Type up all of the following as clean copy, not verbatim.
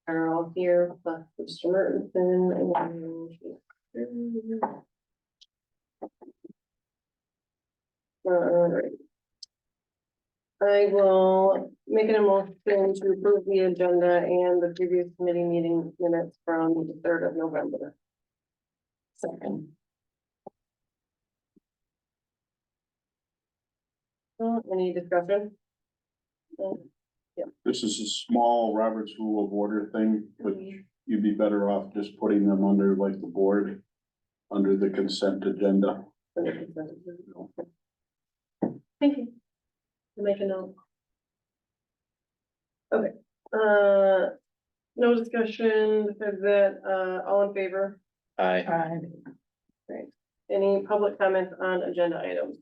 are all here, plus Mr. Mertensen and. Alright. I will make an motion to approve the agenda and the previous committee meeting minutes from the 3rd of November. Second. Any discussion? This is a small Robert's Rule of Order thing, but you'd be better off just putting them under like the board, under the consent agenda. Thank you. I'll make a note. Okay, no discussion, besides that, all in favor? Aye. Great. Any public comments on agenda items?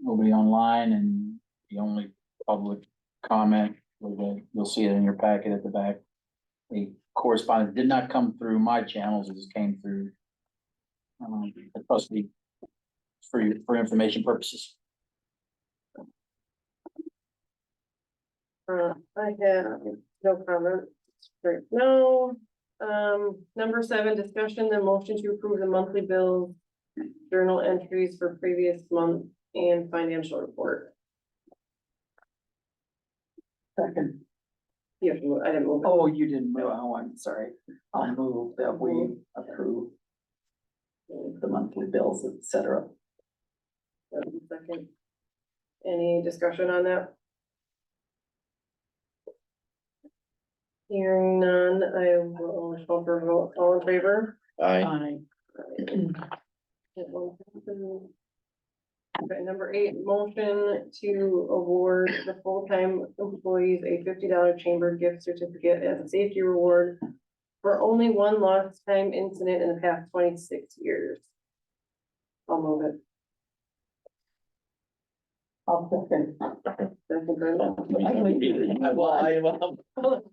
Nobody online, and the only public comment, you'll see it in your packet at the back. The correspondence did not come through my channels, it just came through the trustee for information purposes. I have no comment. Great. No. Number 7, discussion and motion to approve the monthly bills, journal entries for previous month and financial report. Second. You have to move, I didn't move it. Oh, you didn't move. Oh, I'm sorry. I'll move that we approve the monthly bills, etc. Second. Any discussion on that? Hearing none, I will call for a vote. All in favor? Aye. Okay, number 8, motion to award the full-time employees a $50 chamber gift certificate as a safety reward for only one lost time incident in the past 26 years. I'll move it. I'll second.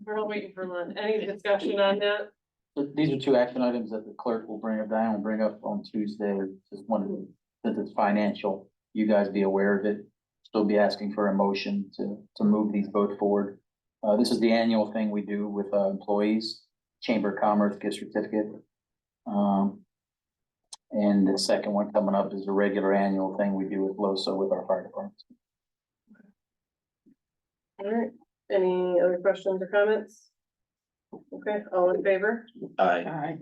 We're all waiting for lunch. Any discussion on that? But these are 2 action items that the clerk will bring up, Diane will bring up on Tuesday. Just wanted, since it's financial, you guys be aware of it. Still be asking for a motion to move these both forward. This is the annual thing we do with employees, Chamber of Commerce gift certificate. And the second one coming up is a regular annual thing we do with LOSA with our fire departments. All right. Any other questions or comments? Okay, all in favor? Aye. Aye.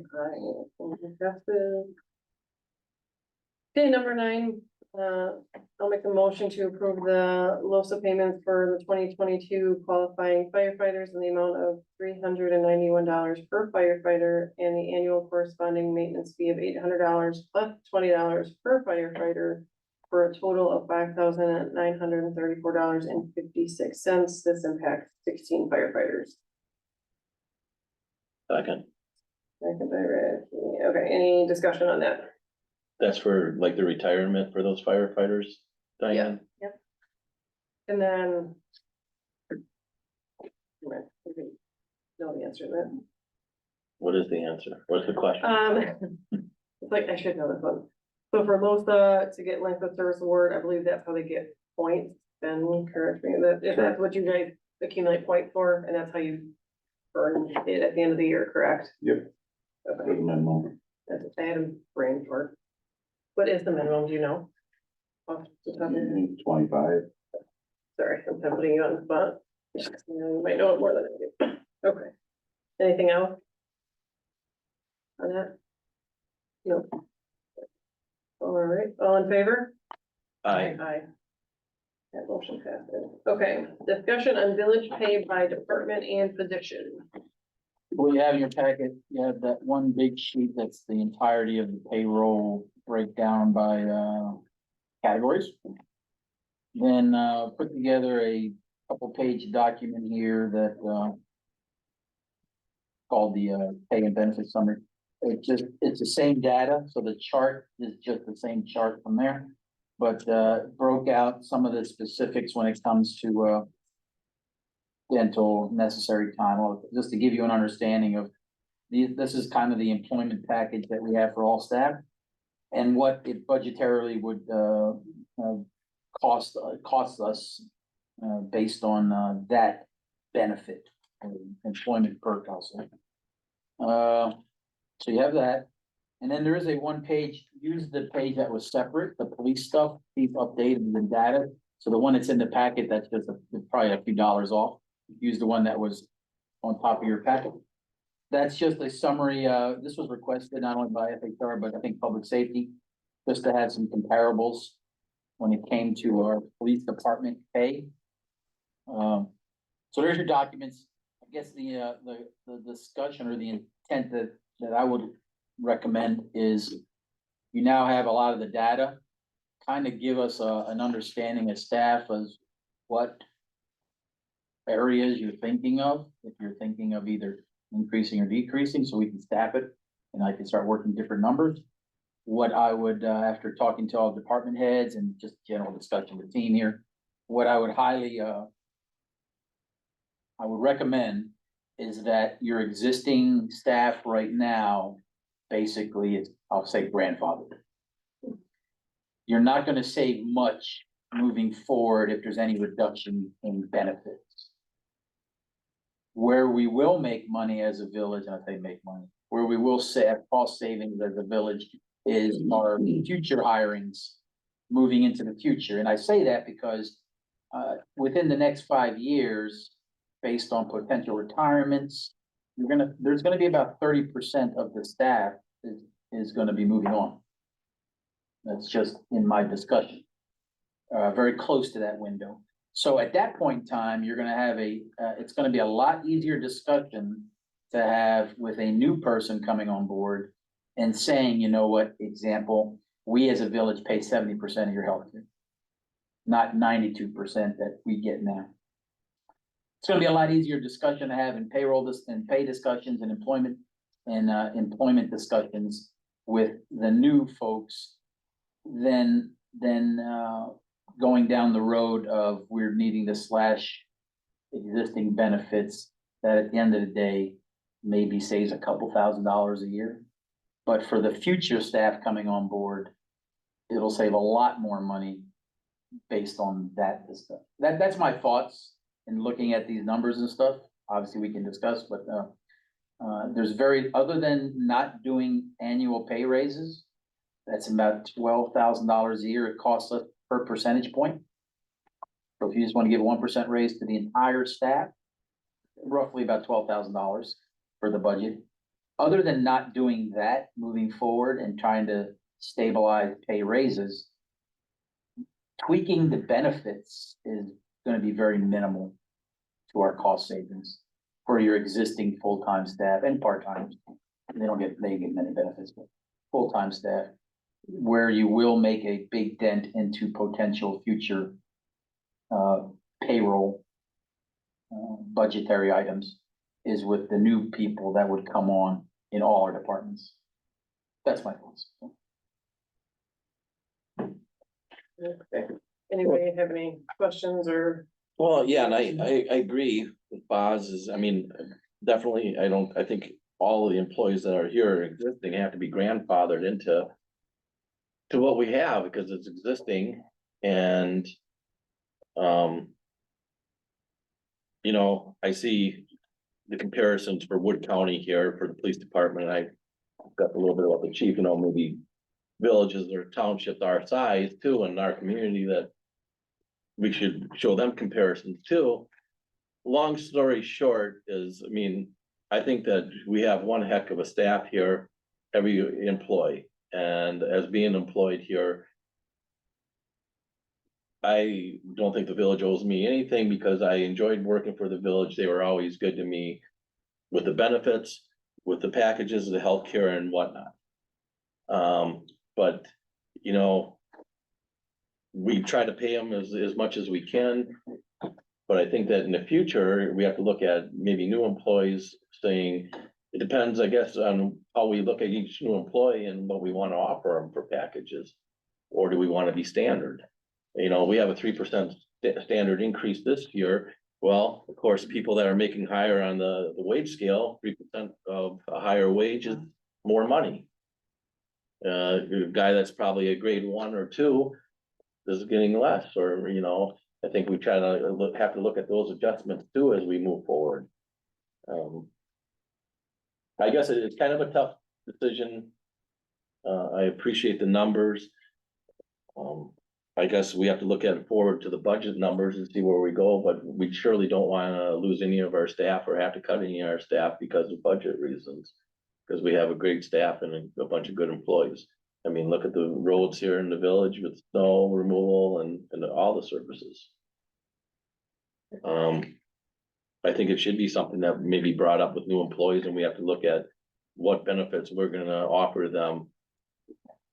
Okay, number 9, I'll make a motion to approve the LOSA payments for the 2022 qualifying firefighters in the amount of $391 per firefighter and the annual corresponding maintenance fee of $800 plus $20 per firefighter for a total of $5,934.56. This impacts 16 firefighters. Second. Okay, any discussion on that? That's for like the retirement for those firefighters, Diane? Yep. And then. No, the answer to that. What is the answer? What's the question? It's like, I should know this one. So for LOSA to get length of service award, I believe that's how they get points. Ben, correct me, that if that's what you guys accumulate points for, and that's how you earn it at the end of the year, correct? Yep. Okay, For the minimum. I had a brain for. What is the minimum, do you know? Off the top of your head? 25. Sorry, I'm putting you on the spot. You might know it more than I do. Okay. Anything else? On that? No. All right, all in favor? Aye. Aye. That motion passes. Okay, discussion on village pay by department and position. What you have in your packet, you have that one big sheet that's the entirety of the payroll breakdown by categories. Then put together a couple-page document here that called the pay and benefit summary. It's the same data, so the chart is just the same chart from there, but broke out some of the specifics when it comes to dental, necessary time off, just to give you an understanding of this is kind of the employment package that we have for all staff and what it budgetarily would cost us based on that benefit. employment perk, I'll say. So you have that. And then there is a one page, use the page that was separate, the police stuff, keep updated the data. So the one that's in the packet, that's just probably a few dollars off. Use the one that was on top of your packet. That's just a summary. This was requested not only by FHR, but I think public safety, just to have some comparables when it came to our police department pay. So there's your documents. I guess the discussion or the intent that I would recommend is you now have a lot of the data, kind of give us an understanding as staff as what areas you're thinking of, if you're thinking of either increasing or decreasing, so we can staff it and I can start working different numbers. What I would, after talking to all department heads and just general discussion with the team here, what I would highly, I would recommend is that your existing staff right now, basically, it's, I'll say grandfathered. You're not gonna save much moving forward if there's any reduction in benefits. Where we will make money as a village, and I say make money, where we will save cost savings as a village is our future hirings moving into the future. And I say that because within the next 5 years, based on potential retirements, there's gonna be about 30% of the staff is gonna be moving on. That's just in my discussion, very close to that window. So at that point in time, you're gonna have it's gonna be a lot easier discussion to have with a new person coming on board and saying, you know what, example, we as a village pay 70% of your healthcare, not 92% that we get now. It's gonna be a lot easier discussion to have in payroll and pay discussions and employment discussions with the new folks than going down the road of we're needing to slash existing benefits that at the end of the day maybe saves a couple $1,000s a year. But for the future staff coming on board, it'll save a lot more money based on that. That's my thoughts in looking at these numbers and stuff. Obviously we can discuss, but there's other than not doing annual pay raises, that's about $12,000 a year it costs us per percentage point. So if you just want to give 1% raise to the entire staff, roughly about $12,000 for the budget. Other than not doing that moving forward and trying to stabilize pay raises, tweaking the benefits is going to be very minimal to our cost savings for your existing full-time staff and part-time. They get many benefits, but full-time staff, where you will make a big dent into potential future payroll budgetary items is with the new people that would come on in all our departments. That's my thoughts. Okay. Anybody have any questions or? Well, yeah, and I agree with Boz I mean, definitely, I think all of the employees that are here existing have to be grandfathered into what we have because it's existing and, you know, I see the comparisons for Wood County here for the police department. I got a little bit about the chief, you know, maybe villages or townships our size too in our community that we should show them comparisons too. Long story short is, I mean, I think that we have one heck of a staff here, every employee, and as being employed here, I don't think the village owes me anything because I enjoyed working for the village. They were always good to me with the benefits, with the packages, the healthcare and whatnot. But you know, we try to pay them as much as we can. But I think that in the future, we have to look at maybe new employees saying, it depends, I guess, on how we look at each new employee and what we want to offer them for packages. Or do we want to be standard? You know, we have a 3% standard increase this year. Well, of course, people that are making higher on the wage scale, 3% of a higher wage is more money. A guy that's probably a grade 1 or 2 is getting less, or, you know, I think we try to have to look at those adjustments too as we move forward. I guess it's kind of a tough decision. I appreciate the numbers. I guess we have to look at it forward to the budget numbers and see where we go, but we surely don't wanna lose any of our staff or have to cut any of our staff because of budget reasons. Cause we have a great staff and a bunch of good employees. I mean, look at the roads here in the village with snow removal and all the services. I think it should be something that may be brought up with new employees and we have to look at what benefits we're gonna offer them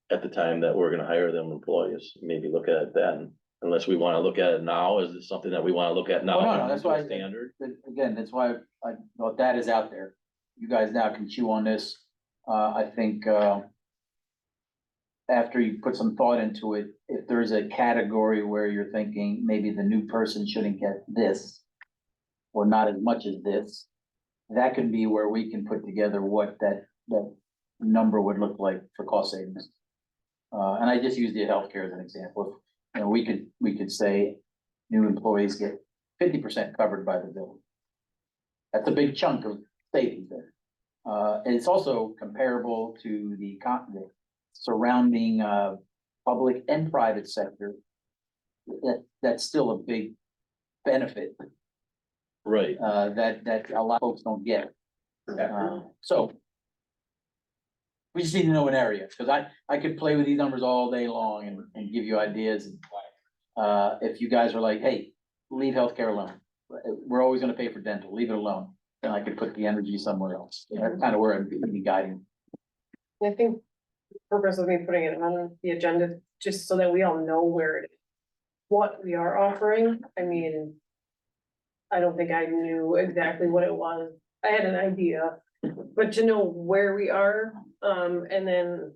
at the time that we're gonna hire them employees, maybe look at it then, unless we wanna look at it now, is it something that we wanna look at now? Oh, no, that's why- Standard, Again, that's why I thought that is out there. You guys now can chew on this. I think, after you put some thought into it, if there's a category where you're thinking maybe the new person shouldn't get this, or not as much as this, that could be where we can put together what that number would look like for cost savings. And I just use the healthcare as an example. You know, we could say new employees get 50% covered by the bill. That's a big chunk of savings there. And it's also comparable to the surrounding, public and private sector. That's still a big benefit, right, that a lot of folks don't get. So we just need to know an area, because I could play with these numbers all day long and give you ideas. If you guys are like, hey, leave healthcare alone, we're always gonna pay for dental, leave it alone, then I could put the energy somewhere else. That's kind of where I'd be guiding. I think the purpose of me putting it on the agenda, just so that we all know where it is, what we are offering. I mean, I don't think I knew exactly what it was. I had an idea, but to know where we are, and then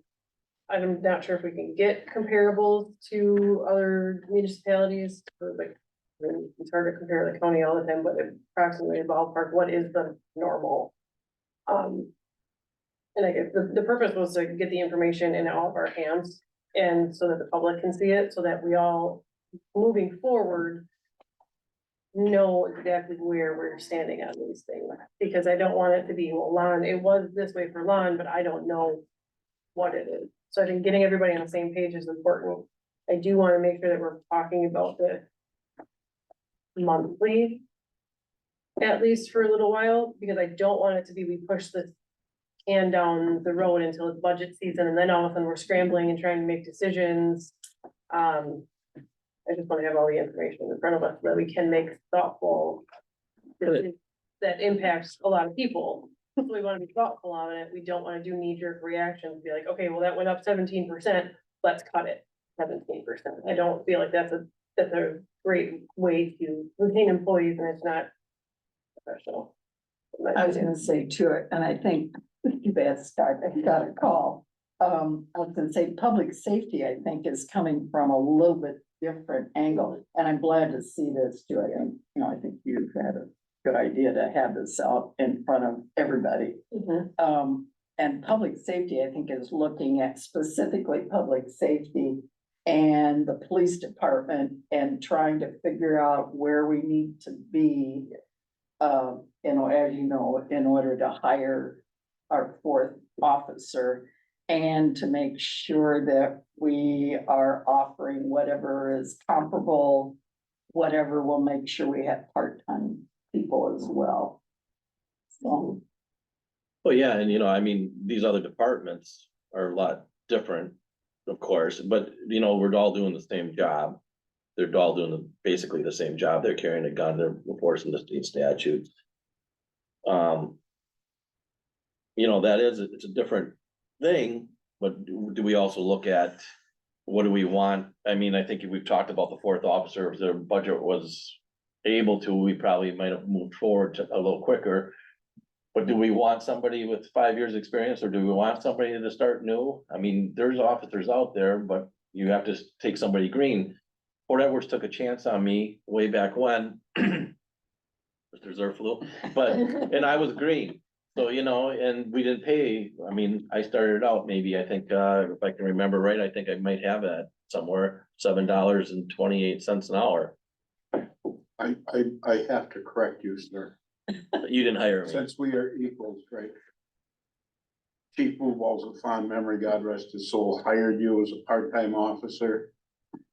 I'm not sure if we can get comparables to other municipalities, or like, I mean, it's hard to compare the county all the time, but approximately ballpark, what is the normal? And I guess the purpose was to get the information in all of our hands, and so that the public can see it, so that we all, moving forward, know exactly where we're standing on these things, because I don't want it to be, well, lawn, it was this way for lawn, but I don't know what it is. So I think getting everybody on the same page is important. I do want to make sure that we're talking about this monthly, at least for a little while, because I don't want it to be, we push this can down the road until it's budget season, and then all of a sudden we're scrambling and trying to make decisions. I just want to have all the information in front of us so that we can make thoughtful decisions that impacts a lot of people. So we want to be thoughtful on it. We don't want to do knee-jerk reactions, be like, okay, well, that went up 17%, let's cut it 17%. I don't feel like that's a great way to retain employees, and it's not professional. I was gonna say too, and I think, too bad start, I got a call. I was gonna say, public safety, I think, is coming from a little bit different angle, and I'm glad to see this too. I think, I think you've had a good idea to have this out in front of everybody. And public safety, I think, is looking at specifically public safety and the police department and trying to figure out where we need to be, as you know, in order to hire our fourth officer and to make sure that we are offering whatever is comparable, whatever will make sure we have part-time people as well. So. well, yeah, and I mean, these other departments are a lot different, of course, but we're all doing the same job. They're all doing basically the same job. They're carrying a gun, they're enforcing the state statutes. It's a different thing, but do we also look at what do we want? I mean, I think if we've talked about the fourth officer, if their budget was able to, we probably might have moved forward a little quicker. But do we want somebody with 5 years experience, or do we want somebody to start new? I mean, there's officers out there, but you have to take somebody green. Fort Edwards took a chance on me way back when. Mr. Zerflu, and I was green. So, and we didn't pay. I mean, I started out maybe, I think, if I can remember right, I think I might have that somewhere, $7.28 an hour. I have to correct you, sir. You didn't hire me. Since we are equals, right? Chief Blueball's a fond memory, God rest his soul, hired you as a part-time officer.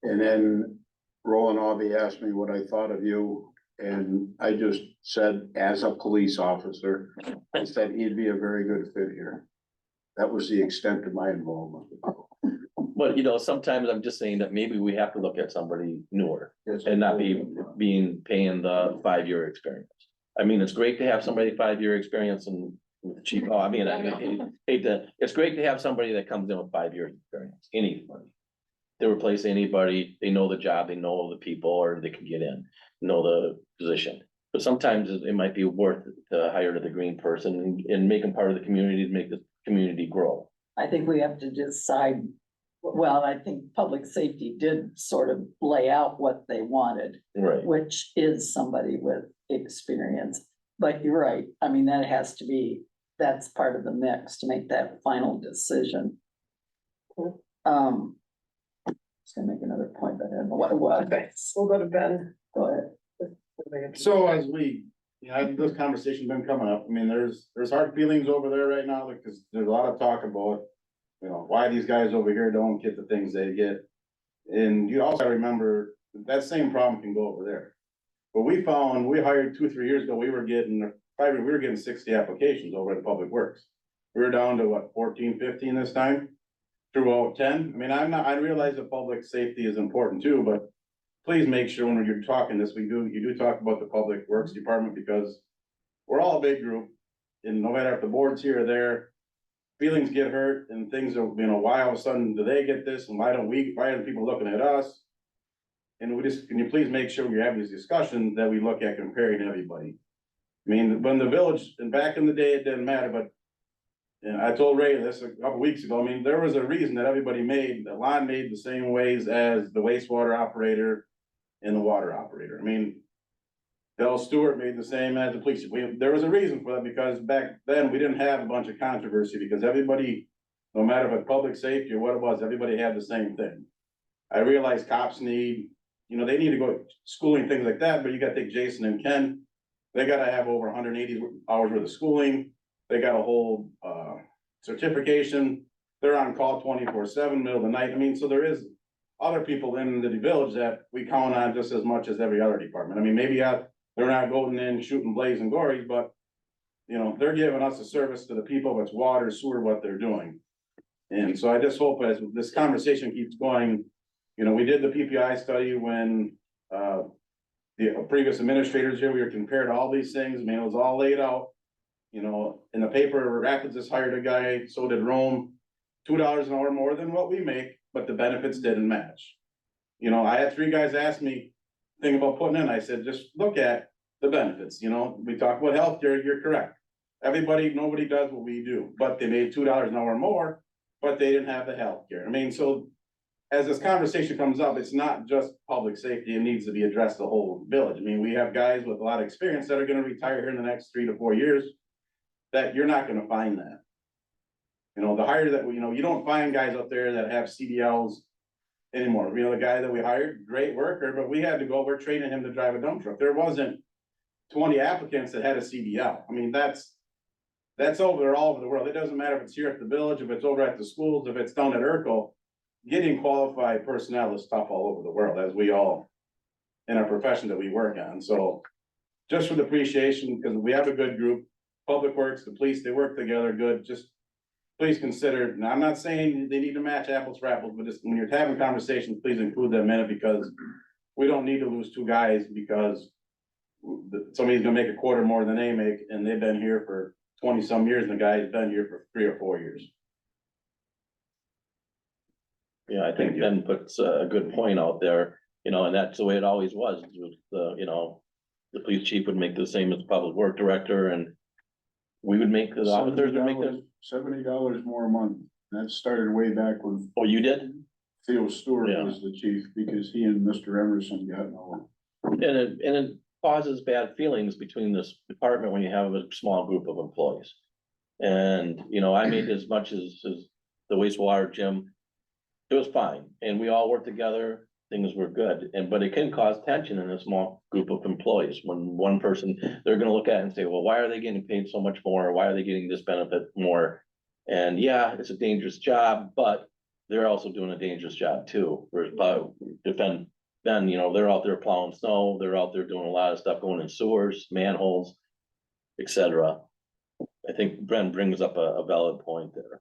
And then Roland Aubie asked me what I thought of you, and I just said, as a police officer, I said he'd be a very good fit here. That was the extent of my involvement. But you know, sometimes I'm just saying that maybe we have to look at somebody newer Yes, and not paying the 5-year experience. I mean, it's great to have somebody 5-year experience and with the chief, I hate to, it's great to have somebody that comes in with 5 years experience, anybody. They replace anybody, they know the job, they know the people, or they can get in, know the position. But sometimes it might be worth it to hire the green person and make them part of the community, to make the community grow. I think we have to decide, well, I think public safety did sort of lay out what they wanted, Right. which is somebody with experience. But you're right, I mean, that has to be, that's part of the mix to make that final decision. I was gonna make another point, but I don't know what it was. We'll go to Ben. Go ahead. So as we, this conversation's been coming up, I mean, there's hard feelings over there right now, because there's a lot of talk about, why these guys over here don't get the things they get. And you also remember, that same problem can go over there. But we found, we hired 2-3 years ago, we were getting 60 applications over at Public Works. We were down to what, 14, 15 this time? Throughout 10, I mean, I realize that public safety is important too, but please make sure when you're talking this, you do talk about the Public Works Department, because we're all a big group, and no matter if the board's here or there, feelings get hurt and things are, why all of a sudden do they get this and why are people looking at us? And can you please make sure when you're having these discussions that we look at comparing everybody? I mean, when the village, and back in the day, it didn't matter, but and I told Ray this a couple weeks ago, I mean, there was a reason that everybody that line made the same ways as the wastewater operator and the water operator. I mean, Del Stewart made the same as the police. There was a reason for that, because back then we didn't have a bunch of controversy, because everybody, no matter if it's public safety or what it was, everybody had the same thing. I realize cops need, they need to go schooling, things like that, but you gotta take Jason and Ken. They gotta have over 180 hours worth of schooling. They got a whole certification. They're on call 24/7, middle of the night. I mean, so there is other people in the village that we count on just as much as every other department. I mean, maybe they're not going in shooting blazing gories, but they're giving us a service to the people. If it's water, sewer, what they're doing. And so I just hope as this conversation keeps going, we did the PPI study when the previous administrators here, we were compared all these things. I mean, it was all laid out. In the paper, Rapids has hired a guy, so did Rome, $2 an hour more than what we make, but the benefits didn't match. I had 3 guys ask me, thing about putting in, I said, just look at the benefits, we talk about healthcare, you're correct. Nobody does what we do, but they made $2 an hour more, but they didn't have the healthcare. I mean, so as this conversation comes up, it's not just public safety, it needs to be addressed the whole village. I mean, we have guys with a lot of experience that are gonna retire here in the next 3 to 4 years, that you're not gonna find that. The hire that, you don't find guys up there that have CDLs anymore. The guy that we hired, great worker, but we had to go, we're training him to drive a dump truck. There wasn't 20 applicants that had a CDL. I mean, that's over all over the world. It doesn't matter if it's here at the village, if it's over at the schools, if it's down at Urkel. Getting qualified personnel is tough all over the world, as we all in our profession that we work on. So just for the appreciation, because we have a good group, Public Works, the police, they work together good. Just please consider, now I'm not saying they need to match apples for apples, but just when you're having conversations, please include them in it, because we don't need to lose 2 guys because somebody's gonna make a quarter more than they make, and they've been here for 20 some years, and the guy's been here for 3 or 4 years. Yeah, I think Ben puts a good point out there, and that's the way it always was, the police chief would make the same as the public work director, and we would make, the officers would make the. $70 more a month. That started way back when Oh, you did? Theo Stewart Yeah. was the chief, because he and Mr. Emerson got no. And it causes bad feelings between this department when you have a small group of employees. And, I made as much as the wastewater gym. It was fine, and we all worked together, things were good, but it can cause tension in a small group of employees, when one person, they're gonna look at it and say, well, why are they getting paid so much more? Why are they getting this benefit more? And yeah, it's a dangerous job, but they're also doing a dangerous job too, whereas, then, they're out there plowing snow, they're out there doing a lot of stuff, going in sewers, manholes, etc. I think Brent brings up a valid point there.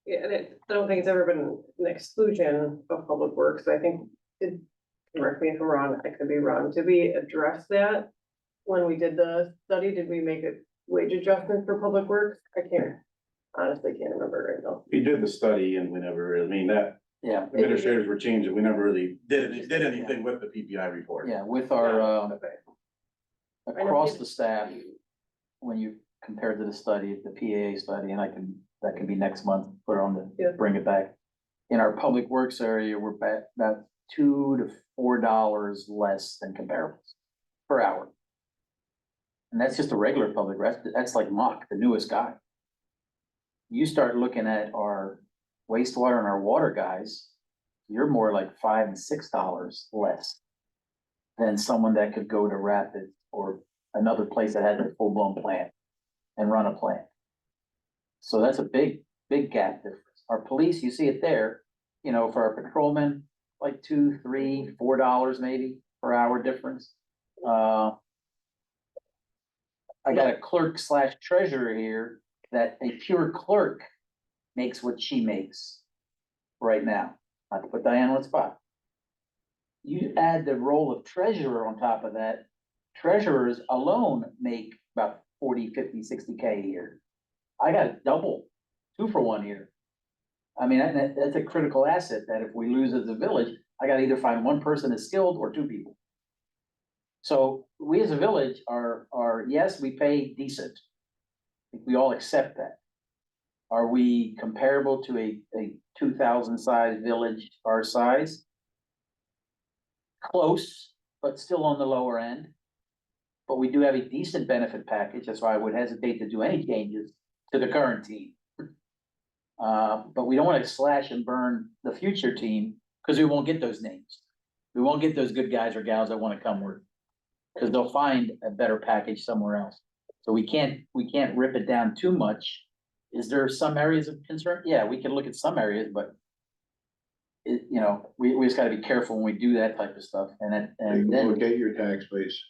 Yeah, and I don't think it's ever been an exclusion of public works. I think it, correct me if I'm wrong, I could be wrong. Did we address that when we did the study? Did we make a wage adjustment for public works? Honestly can't remember right now. We did the study and we never really, I mean, that Yeah, administrators were changing, we never really did anything with the PPI report. yeah, with our, Okay. across the staff, when you compare to the study, the PAA study, and that can be next month, put on Yeah. bring it back. In our public works area, we're back about $2 to $4 less than comparables per hour. And that's just a regular public rest, that's like Mock, the newest guy. You start looking at our wastewater and our water guys, you're more like $5 and $6 less than someone that could go to Rapid or another place that has a full-blown plant and run a plant. So that's a big, big gap difference. Our police, you see it there, for our patrolmen, like $2, $3, $4 maybe per hour difference. I got a clerk / treasurer here that a pure clerk makes what she makes right now. Not to put Diane on the spot. You add the role of treasurer on top of that, treasurers alone make about 40, 50, 60K a year. I got double, 2 for 1 here. I mean, that's a critical asset that if we lose as a village, I gotta either find one person that's skilled or 2 people. So we as a village are, yes, we pay decent. I think we all accept that. Are we comparable to a 2,000 size village our size? Close, but still on the lower end. But we do have a decent benefit package. That's why I would hesitate to do any changes to the current team. But we don't want to slash and burn the future team because we won't get those names. We won't get those good guys or gals that want to come work because they'll find a better package somewhere else. So we can't rip it down too much. Is there some areas of concern? Yeah, we can look at some areas, but we just gotta be careful when we do that type of stuff and Take a then. look at your tax base.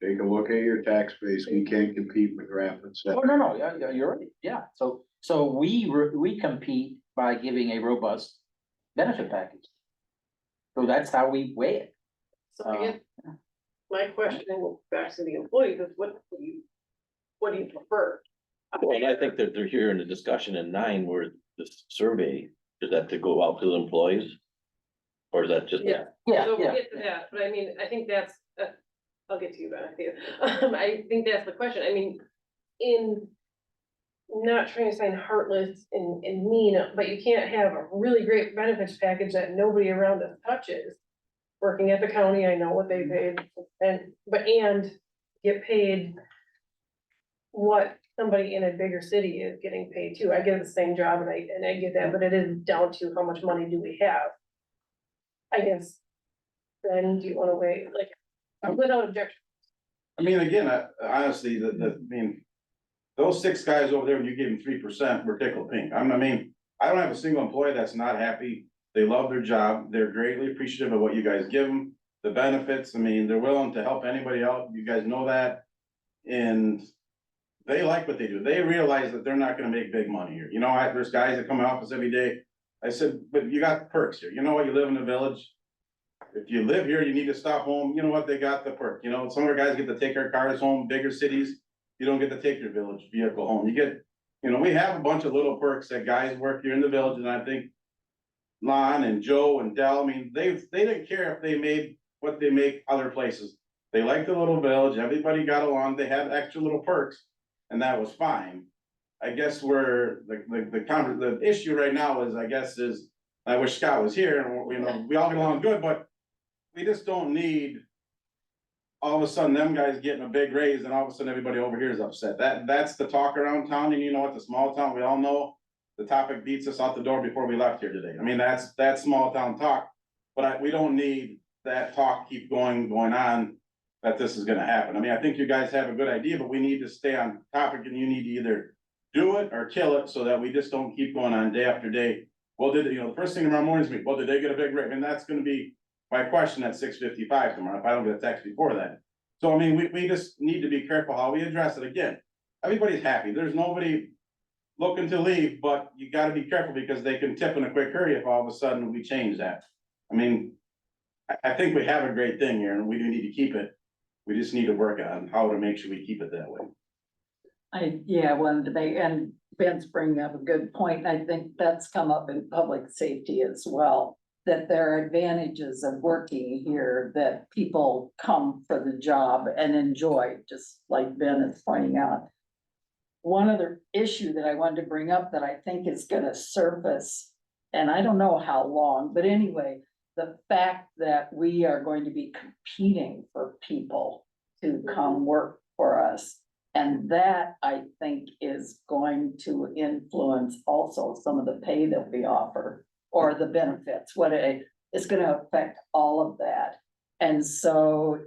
Take a look at your tax base. We can't compete with Rapids. Oh, no, yeah, you're right, yeah, so we compete by giving a robust benefit package. So that's how we weigh it. So I guess my question back to the employees is what do you prefer? Well, and I think that they're here in the discussion in 9 where this survey, is that to go out to the employees? Or is that just? Yeah. Yeah, So we'll yeah, get to that, but I mean, I think that's, I'll get to you, Ben, I think. I think that's the question. I mean, in not trying to sound heartless and mean, but you can't have a really great benefits package that nobody around us touches. Working at the county, I know what they paid and get paid what somebody in a bigger city is getting paid too. I get the same job and I get that, but it is down to how much money do we have? I guess, then do you wanna wait, like, without objection? I mean, again, honestly, I mean, those 6 guys over there, when you gave them 3%, were tickled pink. I mean, I don't have a single employee that's not happy. They love their job. They're greatly appreciative of what you guys give them, the benefits. I mean, they're willing to help anybody out. You guys know that. And they like what they do. They realize that they're not gonna make big money here. There's guys that come in office every day. I said, but you got perks here. You know what? You live in a village. If you live here, you need to stop home. You know what? They got the perk. Some of our guys get to take our cars home, bigger cities. You don't get to take your village vehicle home. You get, we have a bunch of little perks that guys work here in the village. And I think Lon and Joe and Del, I mean, they didn't care if they made what they make other places. They liked the little village. Everybody got along. They had extra little perks and that was fine. I guess where the issue right now is, I wish Scott was here and we all get along good, but we just don't need all of a sudden them guys getting a big raise and all of a sudden everybody over here is upset. That's the talk around town. And you know what, the small town, we all know the topic beats us out the door before we left here today. I mean, that's small town talk. But we don't need that talk keep going on, that this is gonna happen. I mean, I think you guys have a good idea, but we need to stay on topic and you need to either do it or kill it so that we just don't keep going on day after day. Well, the first thing tomorrow morning is me, well, did they get a big rate? And that's gonna be my question at 6:55 tomorrow, if I don't get a text before that. So I mean, we just need to be careful how we address it. Again, everybody's happy. There's nobody looking to leave, but you gotta be careful because they can tip in a quick hurry if all of a sudden we change that. I mean, I think we have a great thing here and we do need to keep it. We just need to work on how to make sure we keep it that way. I wanted to make, and Ben's bringing up a good point. I think that's come up in public safety as well. That there are advantages of working here that people come for the job and enjoy, just like Ben is pointing out. One other issue that I wanted to bring up that I think is gonna surface, and I don't know how long, but anyway, the fact that we are going to be competing for people to come work for us. And that, I think, is going to influence also some of the pay that we offer or the benefits, it's gonna affect all of that. And so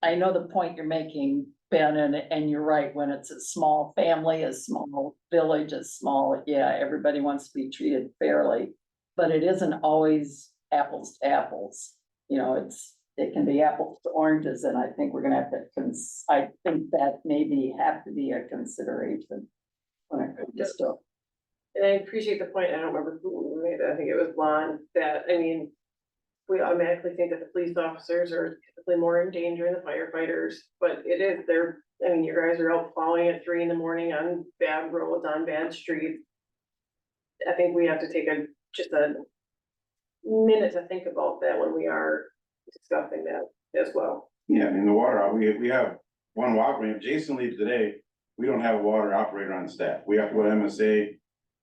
I know the point you're making, Ben, and you're right, when it's a small family, a small village, a small, yeah, everybody wants to be treated fairly. But it isn't always apples to apples, you know, it can be apples to oranges, and I think we're gonna have to, I think that maybe have to be a consideration. When it comes to stuff. And I appreciate the point, I don't remember who made it, I think it was Lon, that, I mean, we automatically think that the police officers are typically more in danger than the firefighters, but it is, I mean, you guys are out plowing at 3 a.m. on bad roads, on bad streets. I think we have to take just a minute to think about that when we are discussing that as well. Yeah, I mean, the water, we have one water, if Jason leaves today, we don't have a water operator on staff. We have to go to MSA,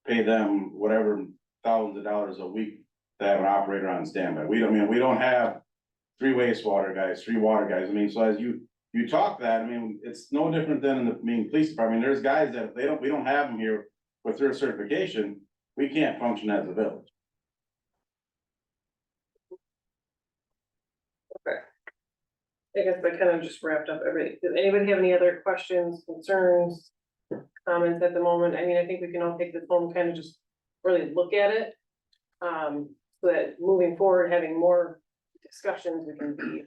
pay them whatever thousands of dollars a week to have an operator on standby. We don't have 3 wastewater guys, 3 water guys. I mean, so as you talk that, I mean, it's no different than in the police department. There's guys that if we don't have them here with their certification, we can't function as a village. I guess that kind of just wrapped up everything. Does anybody have any other questions, concerns, comments at the moment? I mean, I think we can all take this home, kind of just really look at it. So that moving forward, having more discussions, we can be.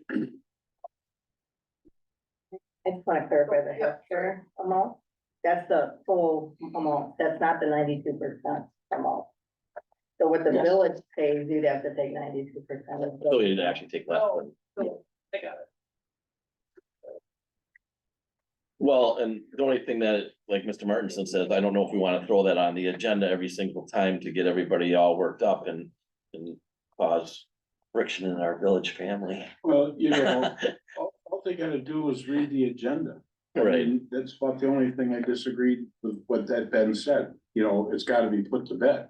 I just want to clarify the healthcare amount. That's the full amount. That's not the 92% amount. So what the Yes. village pays, you'd have to take 92% of. So you'd actually take less than. So, I got it. Well, and the only thing that, like Mr. Martinson says, I don't know if we want to throw that on the agenda every single time to get everybody all worked up and cause friction in our village family. Well, you know, all they gotta do is read the agenda. I Right. mean, that's about the only thing I disagreed with what that Ben said, you know, it's gotta be put to bed.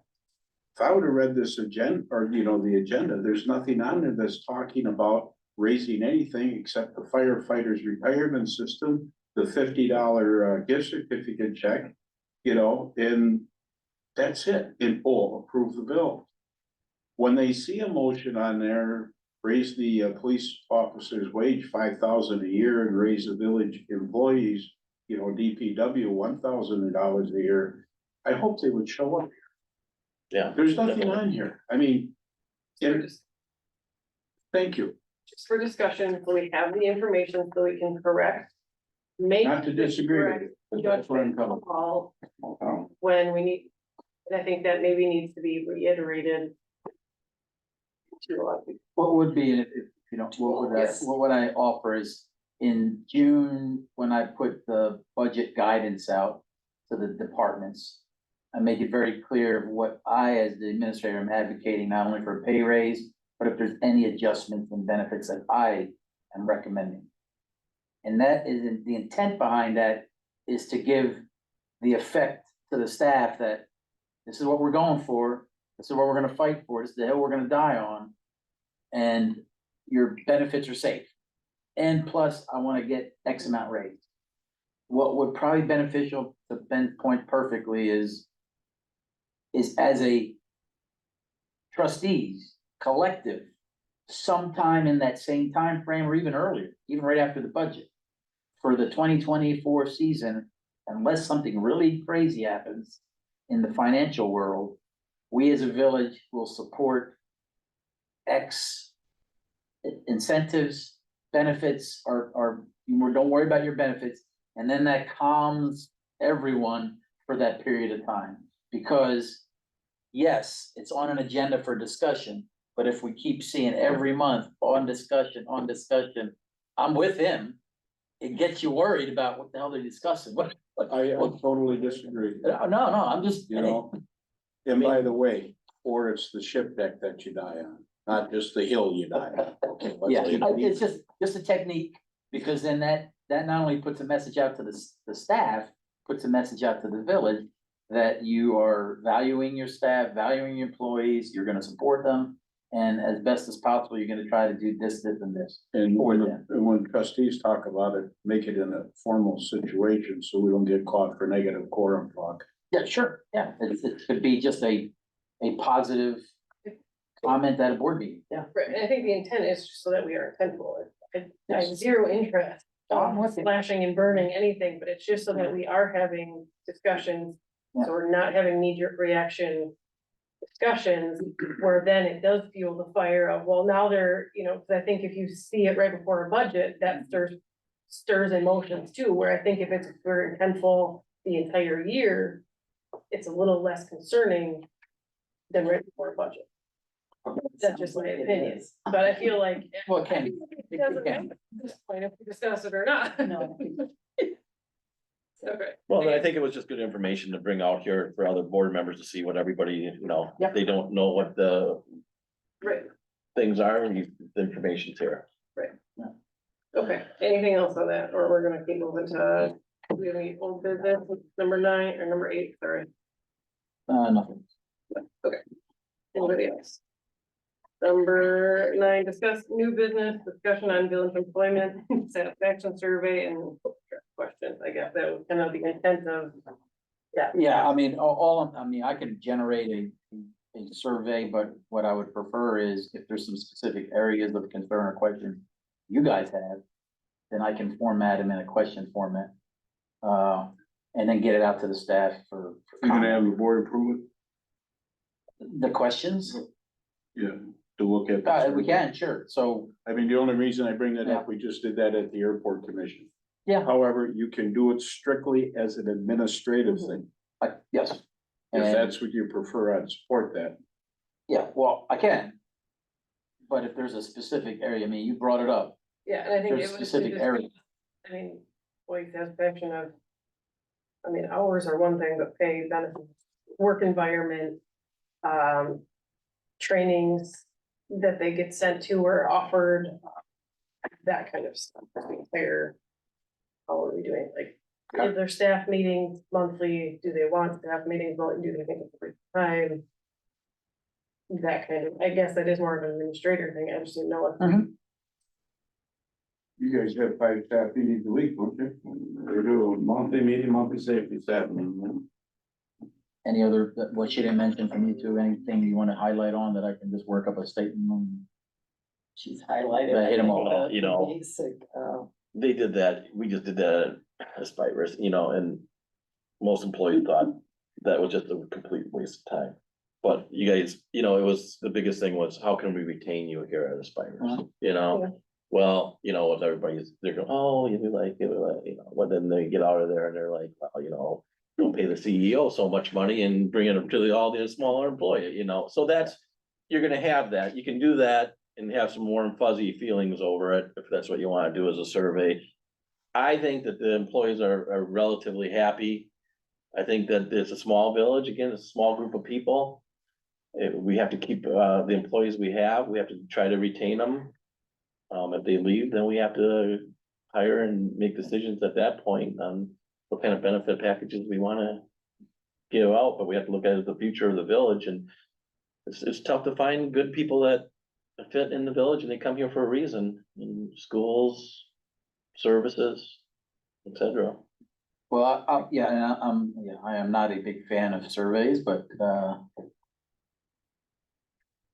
If I would have read this agenda, or, you know, the agenda, there's nothing on there that's talking about raising anything except the firefighters retirement system, the $50 gift certificate check, you know, and that's it, and approve the bill. When they see a motion on there, raise the police officer's wage 5,000 a year and raise the village employees, you know, DPW $1,000 a year, I hope they would show up. Yeah. There's nothing definitely. on here. I mean, thank you. Just for discussion, so we have the information so we can correct. Make. Not to disagree with you, but that's where I'm coming Call from. when we need, and I think that maybe needs to be reiterated. To a lot of people. What would be, if you know, Yes. what would I offer is in June, when I put the budget guidance out to the departments, I make it very clear what I, as the administrator, am advocating not only for a pay raise, but if there's any adjustments and benefits that I am recommending. And that is, the intent behind that is to give the effect to the staff that this is what we're going for, this is what we're gonna fight for, this is the hill we're gonna die on. And your benefits are safe. And plus, I wanna get X amount raised. What would probably beneficial, to Ben's point perfectly, is is as a trustees, collective, sometime in that same time frame or even earlier, even right after the budget, for the 2024 season, unless something really crazy happens in the financial world, we as a village will support X incentives, benefits, or don't worry about your benefits. And then that calms everyone for that period of time. Because yes, it's on an agenda for discussion, but if we keep seeing every month on discussion, I'm with him. It gets you worried about what the hell they're discussing. I totally disagree, No, I'm just, you know? And by the way, or it's the ship deck that you die on, not just the hill you die on. Okay, let's yeah, keep it's just a technique, because then that not only puts a message out to the staff, puts a message out to the village that you are valuing your staff, valuing your employees, you're gonna support them, and as best as possible, you're gonna try to do this, and this. And for when, them. and when trustees talk about it, make it in a formal situation, so we don't get caught for negative quorum talk. Yeah, sure, yeah, it could be just a positive comment at a board meeting, yeah. Right, and I think the intent is just so that we are intentful. I have zero interest I'm on with you. slashing and burning anything, but it's just so that we are having discussions. Yeah. So we're not having knee-jerk reaction discussions where then it does fuel the fire of, well, now they're, you know, because I think if you see it right before a budget, that stirs emotions too, where I think if it's very intentful the entire year, it's a little less concerning than right before a budget. That's just my opinion, but I feel like. Well, it can be. It doesn't matter at this point if we discuss it or not. No. Okay. Well, I think it was just good information to bring out here for other board members to see what everybody, you know, Yep. if they don't know what the Right, things are, and the information's here. okay, anything else on that, or we're gonna keep moving to, do we have any old business, number 9 or number 8, sorry, Nothing. anybody else? Number 9, discuss new business, discussion on village employment, satisfaction survey and questions, I guess that was kind of the intent of. Yeah, I mean, I mean, I could generate a survey, but what I would prefer is if there's some specific areas of concern or question you guys have, then I can format them in a question format. And then get it out to the staff for You're gonna have comment. the board approve The questions, it? Yeah, to look at. the we survey. can, sure, so, I mean, the only reason I bring that up, we just did that at the airport commission. Yeah. However, you can do it strictly as an administrative thing. yes. If And, that's what you prefer, I'd support that. yeah, well, I can. But if there's a specific area, I mean, you brought it up, Yeah, and I think there's it a was. specific area. I mean, employee satisfaction of. I mean, hours are one thing, but pay, benefits, work environment. Trainings that they get sent to or offered. That kind of stuff, to be clear. How are we doing, like, is their staff meetings monthly, do they want staff meetings, monthly? Do they think it's a free time? That kind of, I guess that is more of an administrator thing, I just didn't know. Mhm. You guys have 5 staff meetings a week, don't you? They do a monthly meeting, monthly safety staff meeting. Any other, what she didn't mention from you two, anything you wanna highlight on that I can just work up a statement on? She's highlighted. I hit 'em all, I think, you know. Basic, They did that, we just did that as Spirus, you know, and most employees thought that was just a complete waste of time. But you guys, you know, it was, the biggest thing was, how can we retain you here at Aspirus, you Yeah. know? Well, you know, with everybody's, they're going, oh, you like, you know, well, then they get out of there and they're like, well, you know, don't pay the CEO so much money and bring it up to all the smaller employee, you know, so that's, you're gonna have that, you can do that and have some warm fuzzy feelings over it, if that's what you wanna do as a survey. I think that the employees are relatively happy. I think that it's a small village, again, it's a small group of people. We have to keep, the employees we have to try to retain them. If they leave, then we have to hire and make decisions at that point on what kind of benefit packages we wanna give out, but we have to look at the future of the village, and it's tough to find good people that fit in the village, and they come here for a reason, in schools, services, etc. Well, yeah, and yeah, I am not a big fan of surveys, but,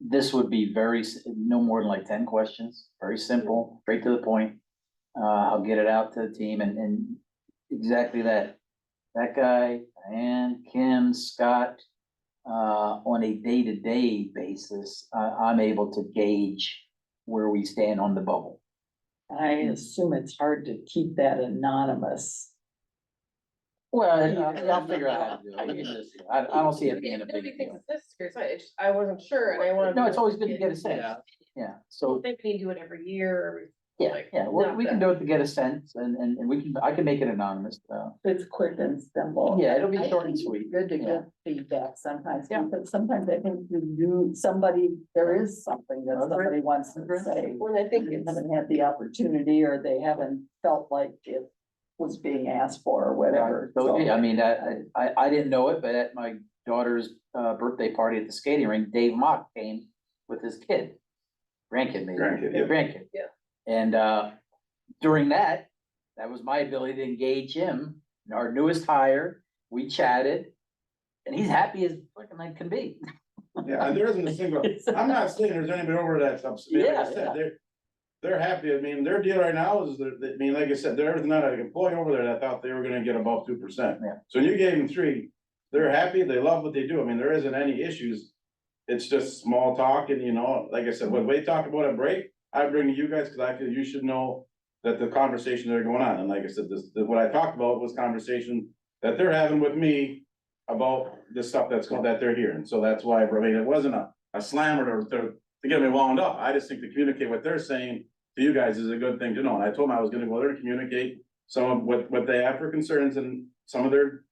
this would be no more than like 10 questions, very simple, straight to the point. I'll get it out to the team and exactly that. That guy, and Kim, Scott, on a day-to-day basis, I'm able to gauge where we stand on the bubble. I assume it's hard to keep that anonymous. Well, I'll figure out how to do it. We can just- I don't see it being a big deal. I wasn't sure and I wanted. No, it's always good to get a sense. Yeah. Yeah, I so, think we need to do it every year. yeah, like, yeah, not we can that- do it to get a sense and I can make it anonymous. It's quick and simple. Yeah, it'll be I short and think it's sweet. Good to Yeah. get feedback sometimes, Yeah. because sometimes I think there is something that Agree. somebody wants to Agree. say. Well, I think They it's, haven't had the opportunity, or they haven't felt like it was being asked for, or whatever. So, yeah, I mean, I didn't know it, but at my daughter's birthday party at the skating rink, Dave Mock came with his grandkid maybe. Grandkid, yeah. Grandkid. Yeah. And during that was my ability to engage him, our newest hire, we chatted, and he's happy as fucking like can be. Yeah, and there isn't a single, I'm not saying there's anybody over that's upset, like I Yeah, said, they're happy, I mean, their deal right now is I mean, like I said, there was not an employee over there that thought they were gonna get above 2%. Yeah. So you gave them 3, they're happy, they love what they do, I mean, there isn't any issues. It's just small talk and, like I said, when we talk about a break, I bring to you guys, cause I feel you should know that the conversations that are going on, and like I said, what I talked about was conversation that they're having with me about the stuff that they're hearing, so that's why, I mean, it wasn't a slammer to get me wound up, I just think to communicate what they're saying to you guys is a good thing to know, and I told them I was gonna go there and communicate some of what they have for concerns and some of their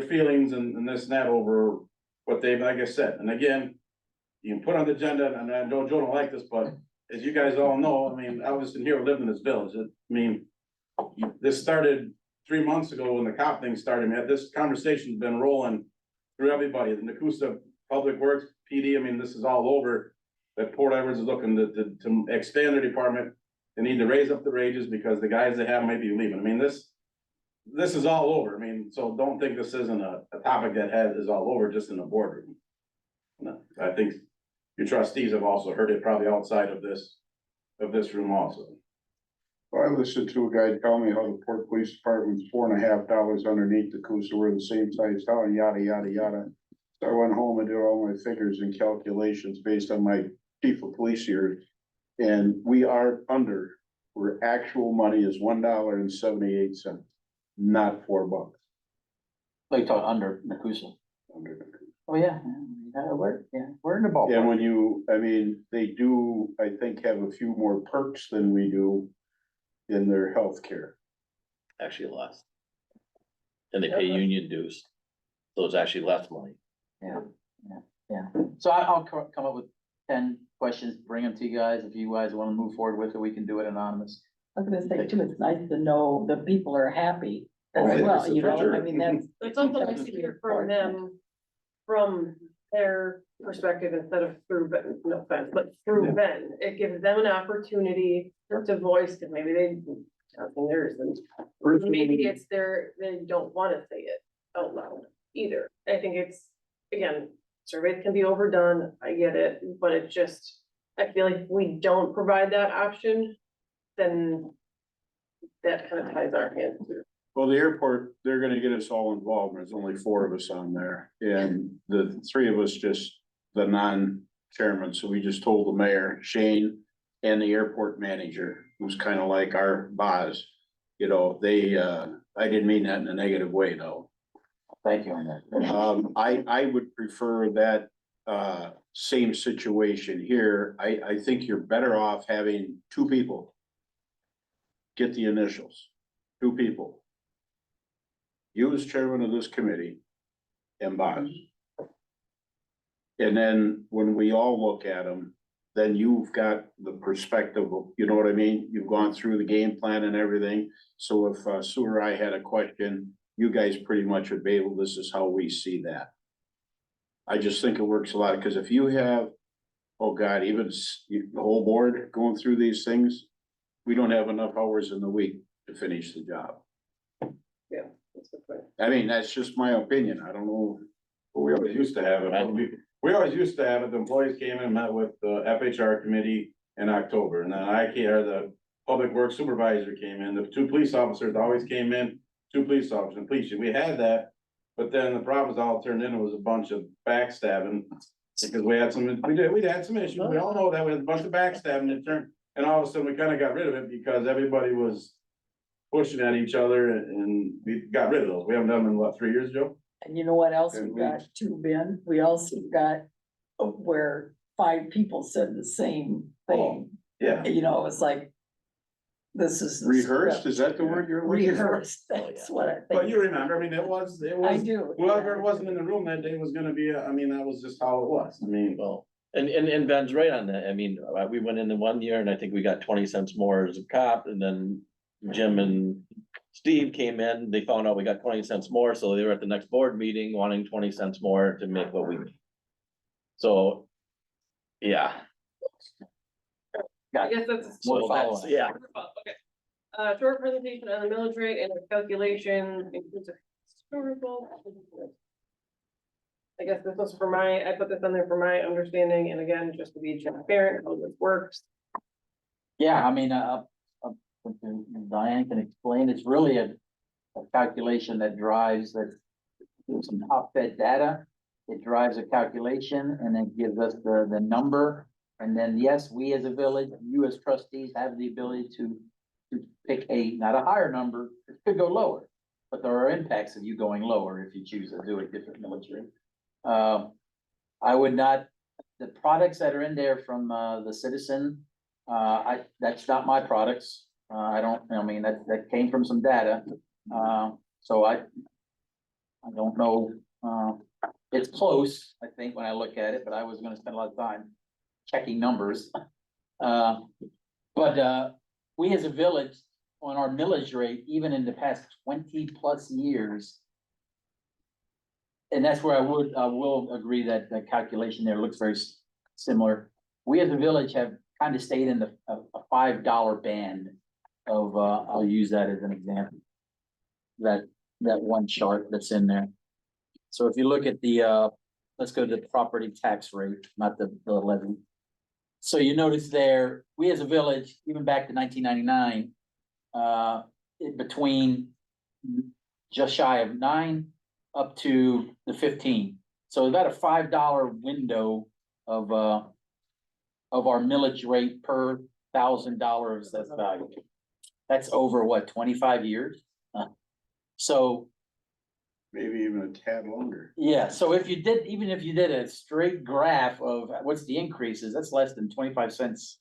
feelings and this and that over what they, like I said, and again, you can put on the agenda, and I know Joe don't like this, but as you guys all know, I mean, I was in here, living in this village, I mean, this started 3 months ago when the cop thing started, man, this conversation's been rolling through everybody, the Nakusa Public Works, PD, I mean, this is all over. That Port Edwards is looking to expand their department, they need to raise up the wages because the guys they have might be leaving, I mean, this is all over, I mean, so don't think this isn't a topic that is all over just in the boardroom. No, I think your trustees have also heard it probably outside of this room also. I listened to a guy tell me how the Port Police Department's $4.50 underneath the Coosa, we're the same size town, yada, yada, yada. So I went home and did all my figures and calculations based on my chief of police here. And we are under, where actual money is $1.78, not $4. Like talk under Nakusa. Under the Oh, yeah, we're in the And ballpark. when I mean, they do, I think, have a few more perks than we do in their healthcare. Actually less. And they pay union dues, so it's actually less money. Yeah, so I'll come up with 10 questions, bring them to you guys, if you guys wanna move forward with it, we can do it anonymous. I was gonna say too, it's nice to know that people are happy Oh, as yeah, well, for you know, sure. I mean, that's. it's also nice to hear from them, from their perspective instead of through Ben, no offense, but through Yeah. Ben. It gives them an opportunity to voice, cause maybe they, theirs, and maybe it's they don't wanna say it out loud either. I think it's, again, surveys can be overdone, I get it, but it just, I feel like if we don't provide that option, then that kind of ties our hands to. Well, the airport, they're gonna get us all involved, there's only 4 of us on there, and the 3 of us just the non-chairman, so we just told the mayor, Shane, and the airport manager, who's kind of like our boss. I didn't mean that in a negative way, though. Thank you on that. I would prefer that, same situation here. I think you're better off having 2 people. Get the initials, 2 people. You as chairman of this committee and boss. And then when we all look at them, then you've got the perspective of, you know what I mean? You've gone through the game plan and everything. So if Sue or I had a question, you guys pretty much would be able, this is how we see that. I just think it works a lot, because if you have, oh God, even the whole board going through these things, we don't have enough hours in the week to finish the job. Yeah. That's what I mean, that's just my opinion. I don't know. Well, we always used to have it, but we always used to have it, the employees came in and met with the FHR committee in October, and then the public works supervisor came in, the two police officers always came in, two police officers, and police, we had that. But then the problems all turned into was a bunch of backstabbing, because we had some issues, we all know that, we had a bunch of backstabbing, and all of a sudden we kinda got rid of it because everybody was pushing at each other, and we got rid of those, we haven't done them in what, 3 years, Joe? And you know what else And we we- got too, Ben? We also got where 5 people said the same thing. Yeah. You know, it's like, this is. the Rehearsed, script. is that the word you're looking for? Rehearsed, that's what I But think. you remember, I mean, it was, I do. whoever wasn't in the room that day was gonna be, I mean, that was just how it was, I mean. Well, and Ben's right on that. I mean, we went in 1 year and I think we got 20 cents more as a cop, and then Jim and Steve came in, they found out we got 20 cents more, so they were at the next board meeting wanting 20 cents more to make what we need. So, yeah. I guess that's. So that's, yeah. Okay. Short presentation on the millage rate and the calculation includes a historical. I guess this was for I put this on there for my understanding, and again, just to be transparent, how this works. Yeah, I mean, Diane can explain, it's really a calculation that drives that. There's some top-fed data, it drives a calculation and then gives us the number. And then, yes, we as a village, you as trustees have the ability to pick not a higher number, it could go lower. But there are impacts of you going lower if you choose to do a different military. I would not, the products that are in there from, the citizen, that's not my products. I mean, that came from some data. So I don't know, it's close, I think, when I look at it, but I was gonna spend a lot of time checking numbers. But we as a village, on our millage rate, even in the past 20+ years. And that's where I will agree that the calculation there looks very similar. We as a village have kind of stayed in a $5 band of, I'll use that as an example. That one chart that's in there. So if you look at let's go to the property tax rate, not the levy. So you notice there, we as a village, even back to 1999, between just shy of 9 up to the 15. So about a $5 window of our millage rate per $1,000 assessed value. That's over what, 25 years? So Maybe even a tad longer. yeah, so even if you did a straight graph of what's the increases, that's less than 25 cents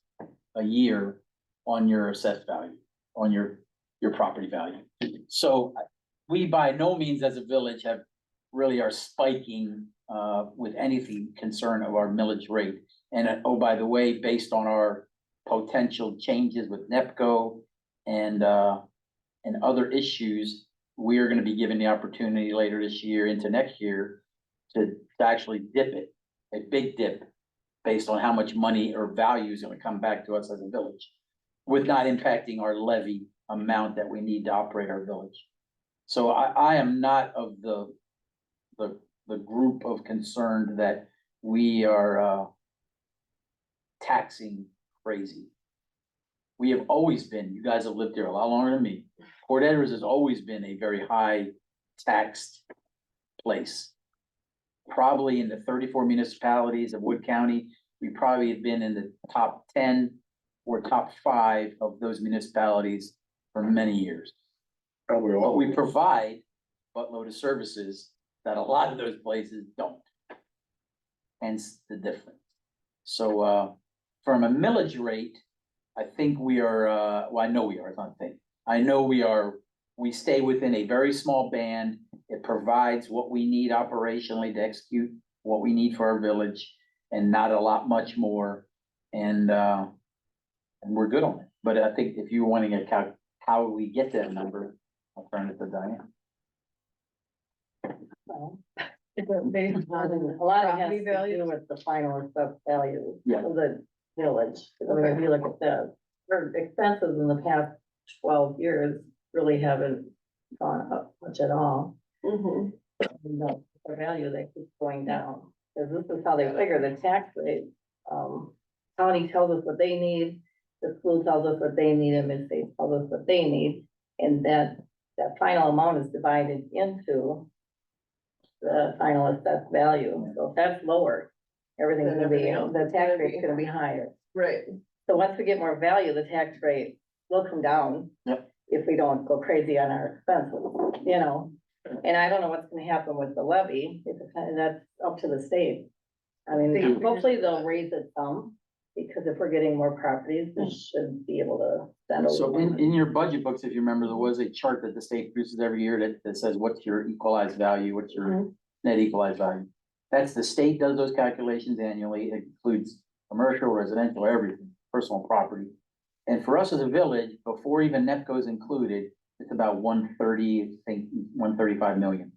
a year on your assessed value, on your property value. So we by no means as a village are spiking with anything concern of our millage rate. And oh, by the way, based on our potential changes with NEPCO and other issues, we are gonna be given the opportunity later this year into next year to actually dip it, a big dip, based on how much money or value is gonna come back to us as a village, with not impacting our levy amount that we need to operate our village. So I am not of the group of concerned that we are taxing crazy. We have always been, you guys have lived here a lot longer than me. Port Edwards has always been a very high taxed place. Probably in the 34 municipalities of Wood County, we probably have been in the top 10 or top 5 of those municipalities for many years. Probably But all. we provide buttload of services that a lot of those places don't. Hence the difference. So from a millage rate, I think we are, well, I know we are, it's not a thing. I know we stay within a very small band. It provides what we need operationally to execute what we need for our village and not a lot much more. And we're good on it. But I think if you're wanting to how we get that number, I'll turn it to Diane. Based on A lot of it has property to value. do with the final assessed value Yeah. of the village. I mean, if you look at our expenses in the past 12 years really haven't gone up much at all. Mhm. The value that keeps going down, because this is how they figure the tax rate. County tells us what they need, the school tells us what they need, and mid-state tells us what they need, and that final amount is divided into the final assessed value, so if that's lower, everything's Then gonna be, everything else the is tax gonna rate's be- gonna be higher. Right. So once we get more value, the tax rate will come down. Yep. If we don't go crazy on our expenses, you know, and I don't know what's gonna happen with the levy, that's up to the state. I mean, hopefully they'll raise it some, because if we're getting more properties, we should be able to spend a So little more. in your budget books, if you remember, there was a chart that the state produces every year that says what's your equalized value, what's your Mhm. net equalized value. That's the state does those calculations annually. It includes commercial, residential, everything, personal property. And for us as a village, before even NEPCO is included, it's about 130, I think 135 million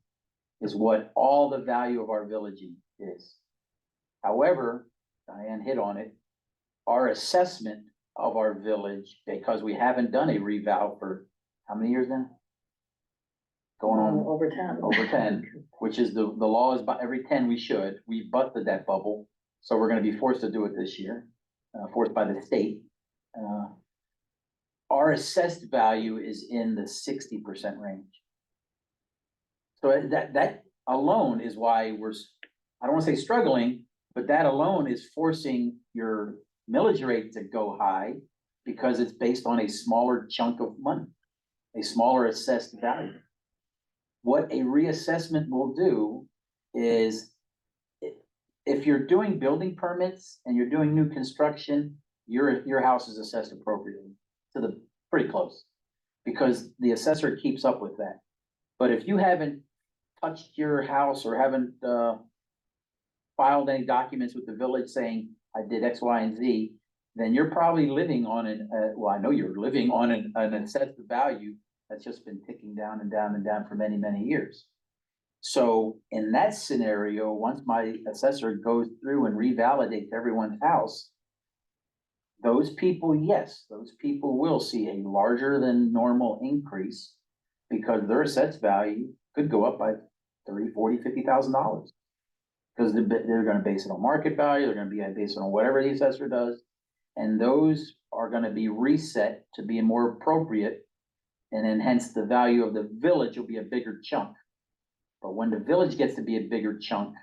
is what all the value of our village is. However, Diane hit on it, our assessment of our village, because we haven't done a revow for how many years now? Going on Over time. over 10, which is the law is by every 10 we should. We butt the debt bubble, so we're gonna be forced to do it this year, forced by the state. Our assessed value is in the 60% range. So that alone is why I don't wanna say struggling, but that alone is forcing your millage rate to go high because it's based on a smaller chunk of money, a smaller assessed value. What a reassessment will do is if you're doing building permits and you're doing new construction, your house is assessed appropriately pretty close. Because the assessor keeps up with that. But if you haven't touched your house or haven't, filed any documents with the village saying, I did X, Y, and Z, then you're probably living on I know you're living on an assessed value that's just been ticking down and down and down for many, many years. So in that scenario, once my assessor goes through and revalidates everyone's house, those people, yes, those people will see a larger than normal increase because their assessed value could go up by $30,000, $40,000, $50,000. Because they're gonna base it on market value, they're gonna be based on whatever the assessor does. And those are gonna be reset to be more appropriate. And then hence the value of the village will be a bigger chunk. But when the village gets to be a bigger chunk,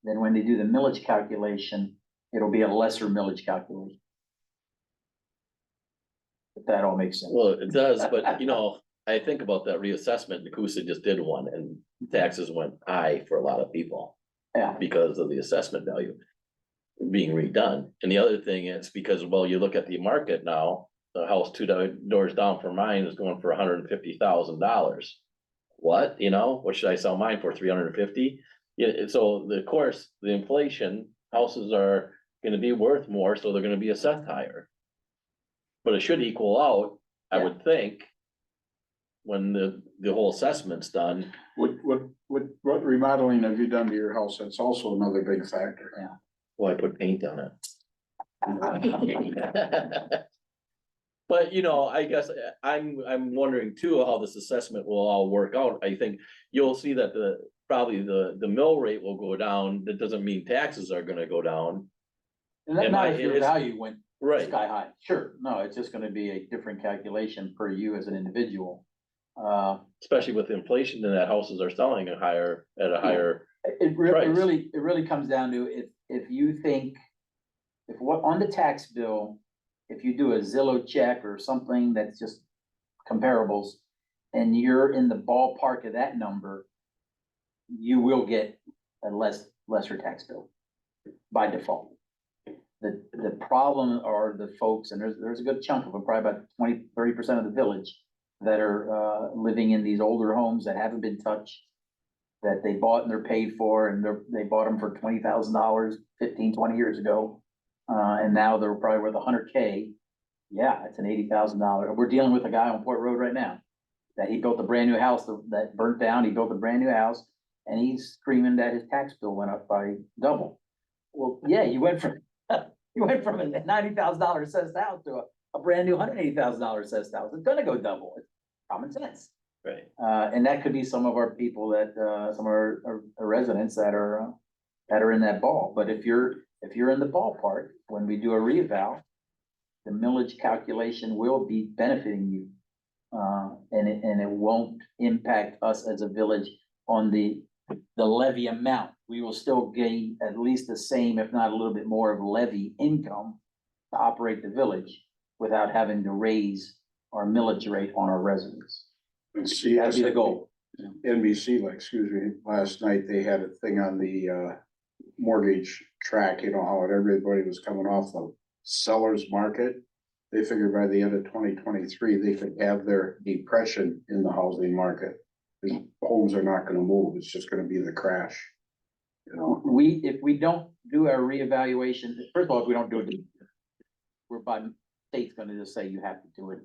then when they do the millage calculation, it'll be a lesser millage calculation. If that all makes sense. Well, it does, but I think about that reassessment, Nakusa just did one and taxes went high for a lot of people. Yeah. Because of the assessment value being redone. And the other thing is because, well, you look at the market now, the house two doors down from mine is going for $150,000. What, what should I sell mine for? 350? Yeah, so of course, the inflation, houses are gonna be worth more, so they're gonna be assessed higher. But it should equal out, I would think. When the whole assessment's done. What remodeling have you done to your house? That's also another big factor. Yeah. Well, I put paint on it. But I guess I'm wondering too, how this assessment will all work out. I think you'll see that probably the mill rate will go down. That doesn't mean taxes are gonna go down. And that's Am not I- if your is- value went Right, sky high. Sure, no, it's just gonna be a different calculation per you as an individual. especially with inflation, then that houses are selling at a higher. It Price. really comes down to if you think, if what, on the tax bill, if you do a Zillow check or something that's just comparables, and you're in the ballpark of that number, you will get a lesser tax bill by default. The problem are the folks, and there's a good chunk of them, probably about 20-30% of the village that are living in these older homes that haven't been touched, that they bought and they're paid for, and they bought them for $20,000 15-20 years ago. And now they're probably worth $100K. Yeah, it's an $80,000. We're dealing with a guy on Port Road right now that he built a brand new house that burnt down. He built a brand new house and he's screaming that his tax bill went up by double. Well, yeah, you went from a $90,000 assessed house to a brand new $180,000 assessed house. It's gonna go double. It's common sense. And that could be some of our people that, some of our residents that are in that ball. But if you're in the ballpark, when we do a reeval, the millage calculation will be benefiting you. And it won't impact us as a village on the levy amount. We will still gain at least the same, if not a little bit more of levy income to operate the village without having to raise our millage rate on our residents. And see, That'd be the goal. NBC, like, excuse me, last night they had a thing on the mortgage track, you know, how everybody was coming off the seller's market. They figured by the end of 2023, they could have their depression in the housing market. The homes are not gonna move, it's just gonna be the crash. You know, If we don't do our reevaluation, first of all, if we don't do it, we're by state's gonna just say you have to do it.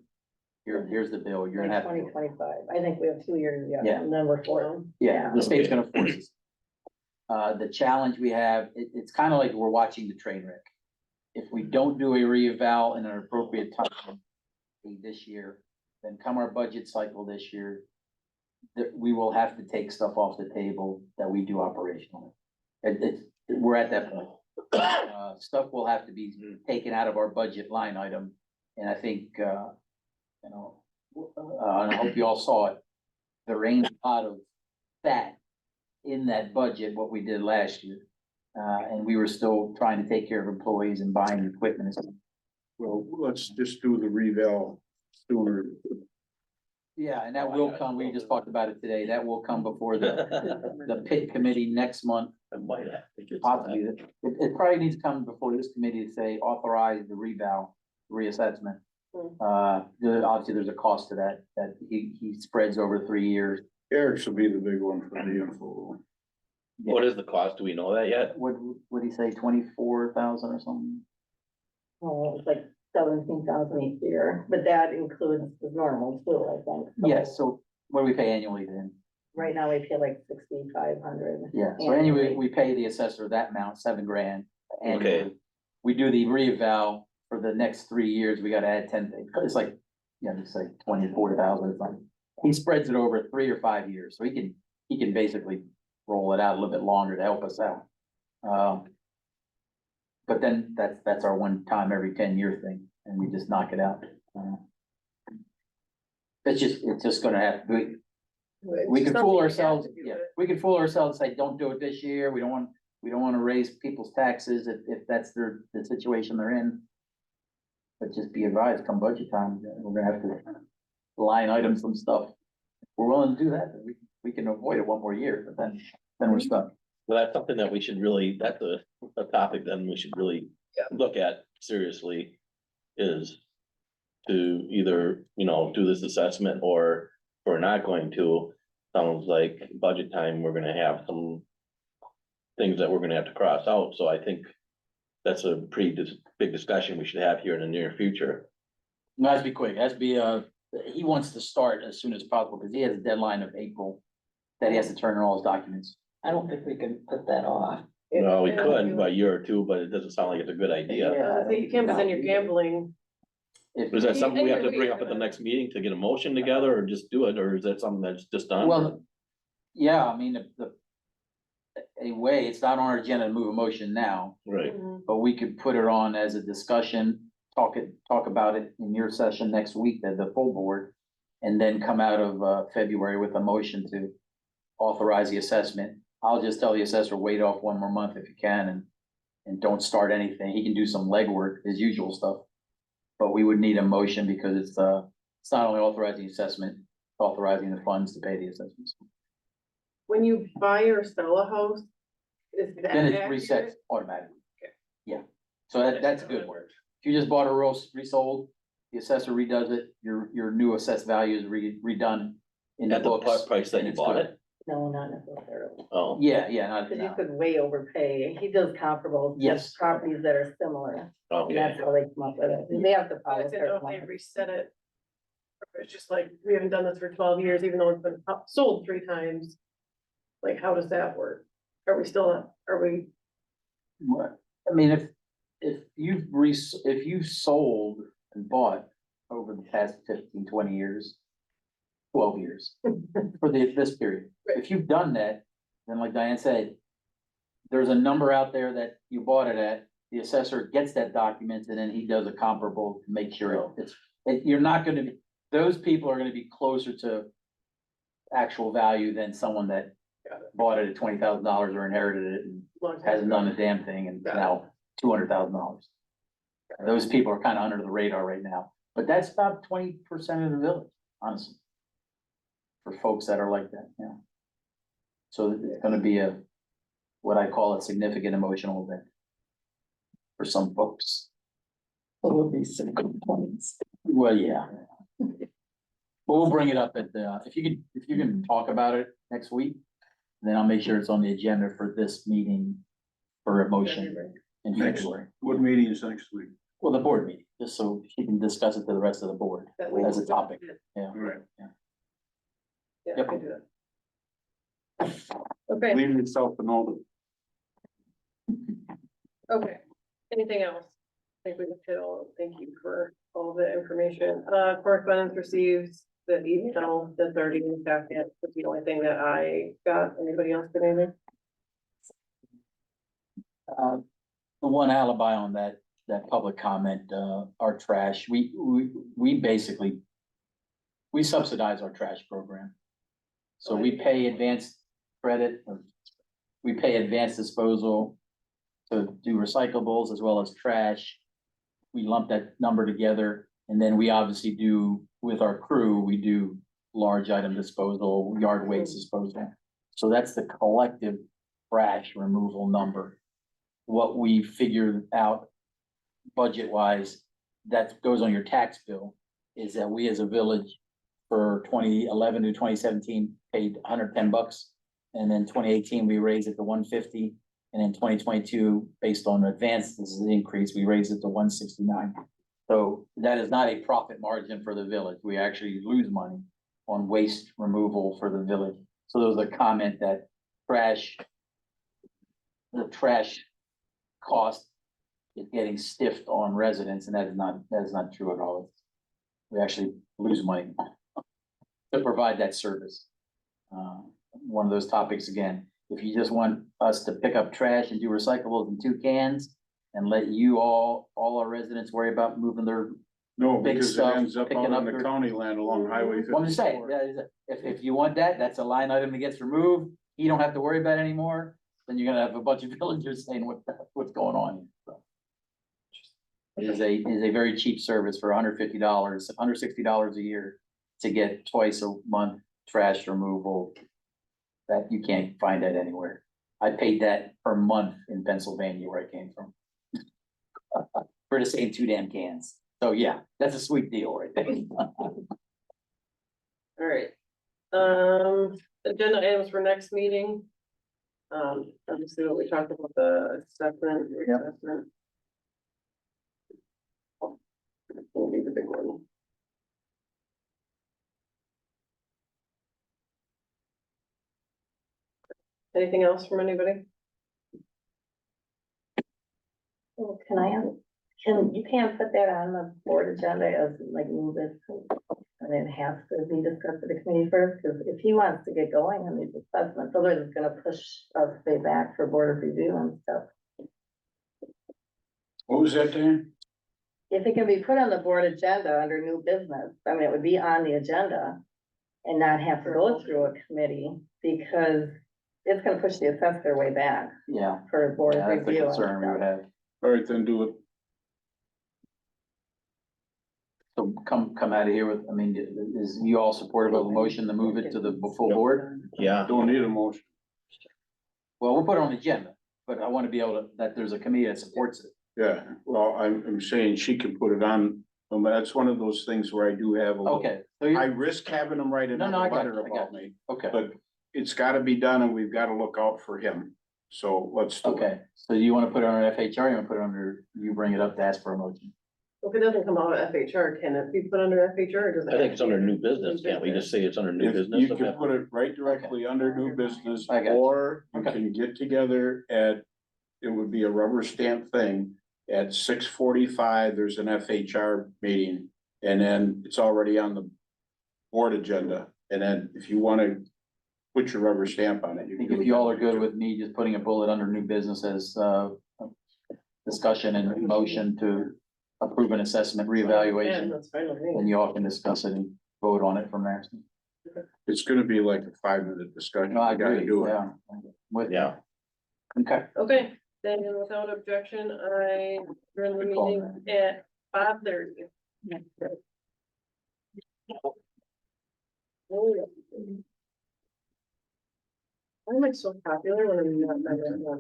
Here's the bill, you're gonna have to. do it. 2025, I think we have 2 years yet, Yeah. and then we're for. Yeah, the state's gonna force us. The challenge we have, it's kind of like we're watching the train wreck. If we don't do a reeval in an appropriate time this year, then come our budget cycle this year, that we will have to take stuff off the table that we do operationally. We're at that point. Stuff will have to be taken out of our budget line item, and I think, you know, and I hope you all saw it. There ain't a lot of fat in that budget, what we did last year. And we were still trying to take care of employees and buying equipment and stuff. well, let's just do the reval sooner. Yeah, and that will come, we just talked about it today, that will come before the pit committee next month. Possibly, it probably needs to come before this committee to say authorize the reval reassessment. Obviously, there's a cost to that he spreads over 3 years. Eric's will be the big one for the info. What is the cost? Do we know that yet? Would he say 24,000 or something? Oh, it's like 17,000 each year, but that includes the normal too, I think. So Yes, so what do we pay annually then? Right now, we pay like 6,500. Yeah, so anyway, we pay the assessor that amount, $7,000 annually. Okay. We do the reeval for the next 3 years, we gotta add 10, it's like, it's like 24,000, it's like. He spreads it over 3 or 5 years, so he can basically roll it out a little bit longer to help us out. But then that's our one time every 10-year thing, and we just knock it out. It's just gonna have, we can fool ourselves, we can fool ourselves, say, don't do it this year, we don't wanna raise people's taxes if that's the situation they're in. But just be advised, come budget time, we're gonna have to line item some stuff. If we're willing to do that, then we can avoid it one more year, but then we're stuck. Well, that's something that we should really, that's a topic then we should really look at seriously. Is to either, do this assessment, or if we're not going to, sounds like budget time, we're gonna have some things that we're gonna have to cross out, so I think that's a pretty big discussion we should have here in the near future. It has to be quick, it has to be, he wants to start as soon as possible, because he has a deadline of April that he has to turn in all his documents. I don't think we can put that off. No, we could by a year or two, but it doesn't sound like it's a good idea. Yeah. You can't, but then you're gambling. Is that something we have to bring up at the next meeting to get a motion together, or just do it, or is that something that's just done? Well, yeah, I mean, a way, it's not on our agenda to move a motion now, Right, but we could put it on as a discussion, talk about it in your session next week, the full board. And then come out of February with a motion to authorize the assessment. I'll just tell the assessor, wait off one more month if you can, and don't start anything. He can do some legwork, his usual stuff. But we would need a motion because it's not only authorizing the assessment, it's authorizing the funds to pay the assessments. When you buy or sell a house, is that Then it accurate? resets automatically. Okay. Yeah, so that's good work. If you just bought a resold, the assessor redoes it, your new assessed value is redone in the at the books. price that and you it's bought good. it? No, not necessarily, Oh, Yeah, not, because you no. could way overpay, he does comparables. to Yes. Properties that are similar, and okay, that's how they come up with it, they have to I follow didn't know certain if they laws. reset it. Or it's just like, we haven't done this for 12 years, even though it's been sold 3 times. Like, how does that work? Are we, What? I mean, if you sold and bought over the past 15, 20 years, 12 years for this period. If you've done that, then like Diane said, there's a number out there that you bought it at, the assessor gets that document and then he does a comparable to make sure you're not gonna be, those people are gonna be closer to actual value than someone that bought it at $20,000 or inherited it and hasn't done a damn thing and now $200,000. Those people are kind of under the radar right now, but that's about 20% of the village, honestly. For folks that are like that, yeah. So it's gonna be what I call a significant emotional event for some folks. Will be some complaints. Well, yeah. But we'll bring it up at the, if you can talk about it next week, then I'll make sure it's on the agenda for this meeting for a motion in February. What meeting is next week? Well, the board meeting, just so she can discuss it to the rest of the board as a topic, yeah. Right. Yeah, Yep. I can do that. Okay, Leave yourself a note. okay. Anything else? I think we can hit all, thank you for all the information. Correspondence received, the email that's already in the packet, that's the only thing that I got. Anybody else get anything? The one alibi on that public comment, our trash, we basically, we subsidize our trash program. So we pay advanced credit, or we pay advanced disposal to do recyclables as well as trash. We lump that number together, and then we obviously do, with our crew, we do large item disposal, yard waste disposal. So that's the collective trash removal number. What we figured out budget-wise, that goes on your tax bill, is that we as a village for 2011 to 2017 paid $110. And then 2018, we raised it to 150. And in 2022, based on advance, this is the increase, we raised it to 169. So that is not a profit margin for the village. We actually lose money on waste removal for the village. So there was a comment that the trash cost is getting stiffed on residents, and that is not true at all. We actually lose money to provide that service. One of those topics again, if you just want us to pick up trash and do recyclables in 2 cans and let you all our residents worry about moving their, No, Big because it stuff, ends up picking out up on the their- county land along Highway well, I'm just saying, 54. if you want that, that's a line item that gets removed. You don't have to worry about it anymore. Then you're gonna have a bunch of villagers saying what's going on. So. It is a very cheap service for $150, $160 a year to get twice a month trash removal. That you can't find that anywhere. I paid that per month in Pennsylvania where I came from. For the same 2 damn cans. So yeah, that's a sweet deal right there. All right. Agenda items for next meeting. Obviously what we talked about, the assessment, reassessment. Will be the big one. Anything else from anybody? Well, you can't put that on the board agenda as like new business. And it has to be discussed with the committee first, because if he wants to get going on these assessments, otherwise it's gonna push us way back for board of review and stuff. What was that, Dan? If it can be put on the board agenda under new business, I mean, it would be on the agenda and not have to go through a committee, because it's gonna push the assessor way back Yeah, for board yeah, that's the review and concern we would stuff. have. All right, then do it. So come out of here with, I mean, is you all supportive of the motion to move it to the full board? Yeah, Don't need a motion. Well, we'll put it on the agenda, but I want to be able to, that there's a committee that supports it. Yeah, well, I'm saying she can put it on, but that's one of those things where I do have a little. Okay, so I you, risk having them write No, another no, I got letter you, I got about me, okay, but it's gotta be done and we've gotta look out for him. So let's do it. okay. So you want to put it under FHR, you want to put it under, you bring it up to ask for a motion? If it doesn't come out of FHR, can it be put under FHR or does it? I think it's under new business. Can't we just say it's under new If business? you can put it right directly under new business, I got you. or you Okay. can get together at, it would be a rubber stamp thing. At 6:45, there's an FHR meeting, and then it's already on the board agenda And then if you wanna put your rubber stamp on it. I you think can if do you all that. are good with me just putting a bullet under new business as, discussion and motion to approve an assessment Yeah, reevaluation, that's fine with me. then you all can discuss it and vote on it from there. It's gonna be like a 5-minute discussion. No, I You gotta agree, do it. yeah. With, Yeah, okay. Okay, then without objection, I adjourn the Good call, meeting at 5:30. Why am I so popular when I'm not?